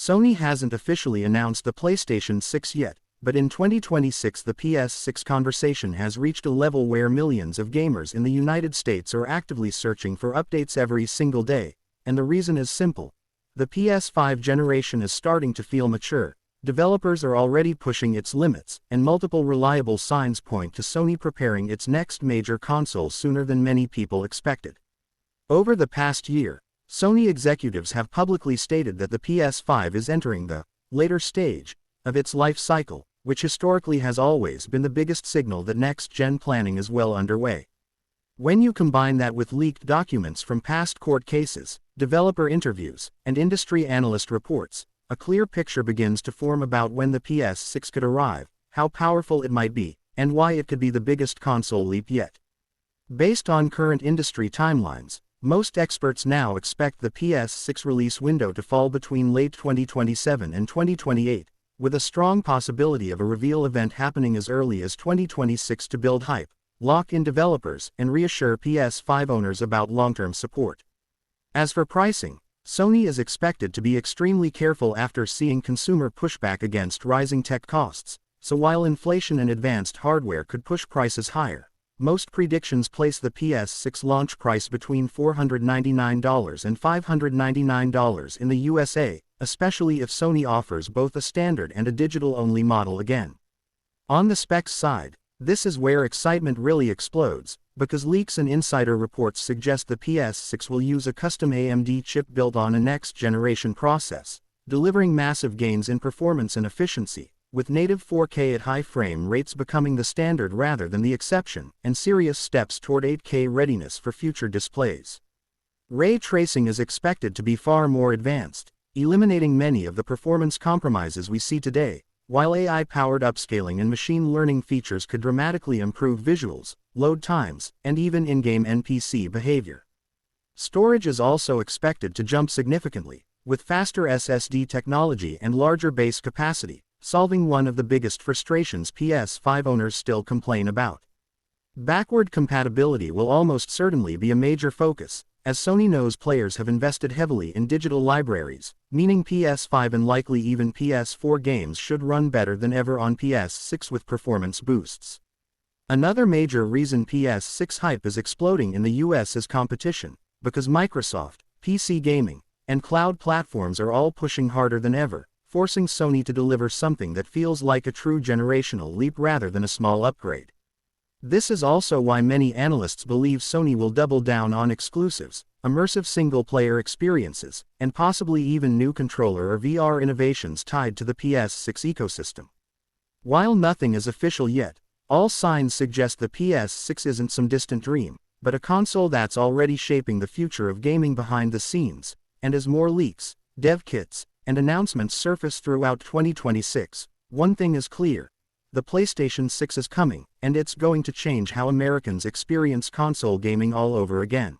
Sony hasn't officially announced the PlayStation 6 yet, but in 2026 the PS6 conversation has reached a level where millions of gamers in the United States are actively searching for updates every single day, and the reason is simple. The PS5 generation is starting to feel mature, developers are already pushing its limits, and multiple reliable signs point to Sony preparing its next major console sooner than many people expected. Over the past year, Sony executives have publicly stated that the PS5 is entering the later stage of its life cycle, which historically has always been the biggest signal that next-gen planning is well underway. When you combine that with leaked documents from past court cases, developer interviews, and industry analyst reports, a clear picture begins to form about when the PS6 could arrive, how powerful it might be, and why it could be the biggest console leap yet. Based on current industry timelines, most experts now expect the PS6 release window to fall between late 2027 and 2028, with a strong possibility of a reveal event happening as early as 2026 to build hype, lock in developers, and reassure PS5 owners about long-term support. As for pricing, Sony is expected to be extremely careful after seeing consumer pushback against rising tech costs, so while inflation and advanced hardware could push prices higher, most predictions place the PS6 launch price between $499 and $599 in the USA, especially if Sony offers both a standard and a digital-only model again. On the specs side, this is where excitement really explodes, because leaks and insider reports suggest the PS6 will use a custom AMD chip built on a next-generation process, delivering massive gains in performance and efficiency, with native 4K at high frame rates becoming the standard rather than the exception, and serious steps toward 8K readiness for future displays. Ray tracing is expected to be far more advanced, eliminating many of the performance compromises we see today, while AI-powered upscaling and machine learning features could dramatically improve visuals, load times, and even in-game NPC behavior. Storage is also expected to jump significantly, with faster SSD technology and larger base capacity, solving one of the biggest frustrations PS5 owners still complain about. Backward compatibility will almost certainly be a major focus, as Sony knows players have invested heavily in digital libraries, meaning PS5 and likely even PS4 games should run better than ever on PS6 with performance boosts. Another major reason PS6 hype is exploding in the US is competition, because Microsoft, PC gaming, and cloud platforms are all pushing harder than ever, forcing Sony to deliver something that feels like a true generational leap rather than a small upgrade. This is also why many analysts believe Sony will double down on exclusives, immersive single-player experiences, and possibly even new controller or VR innovations tied to the PS6 ecosystem. While nothing is official yet, all signs suggest the PS6 isn't some distant dream, but a console that's already shaping the future of gaming behind the scenes, and as more leaks, dev kits, and announcements surface throughout 2026, one thing is clear. The PlayStation 6 is coming, and it's going to change how Americans experience console gaming all over again.